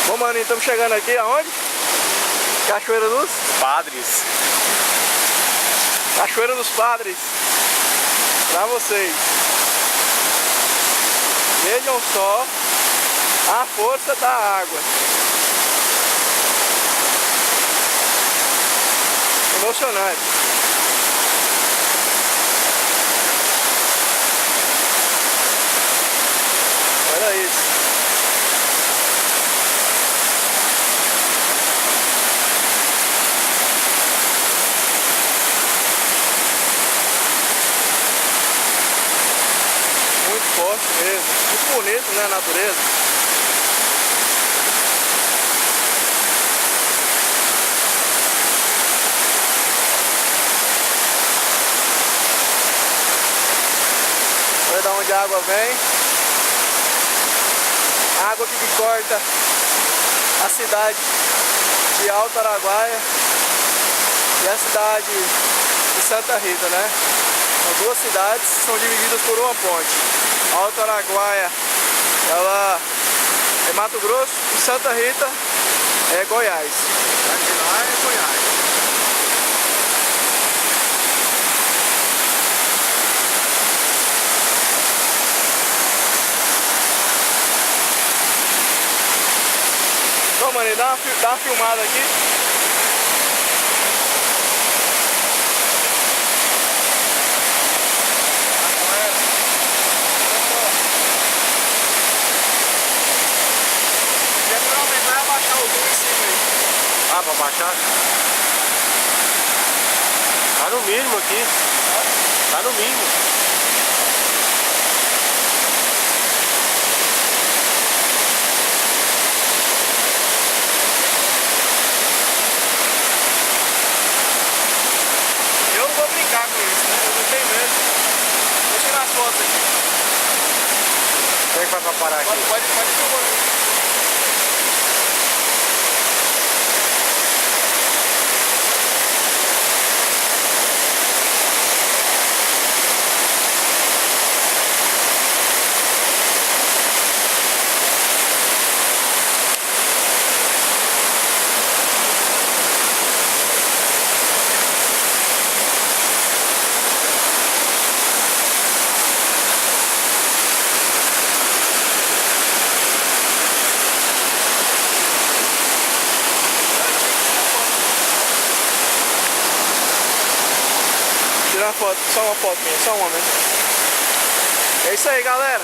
Bom, maninho, estamos chegando aqui aonde? Cachoeira dos Padres. Cachoeira dos Padres. Pra vocês. Vejam só a força da água. Emocionante. Olha isso. Muito forte mesmo. Muito bonito, né, a natureza. Olha de onde a água vem. A água que corta a cidade de Alto Araguaia e a cidade de Santa Rita, né? São duas cidades que são divididas por uma ponte. Alto Araguaia, ela é Mato Grosso e Santa Rita é Goiás. Daqui lá é Goiás. Então, mano, dá uma filmada aqui. Geralmente vai abaixar o zoom em cima aí. Ah, pra baixar? Tá no mínimo aqui. Tá no mínimo. Eu não vou brincar com isso, né? Eu não tenho medo. Vou tirar as fotos aqui. Como é que vai pra parar aqui? Pode filmar. Tirar uma foto, só uma foto minha, só uma, né? É isso aí, galera.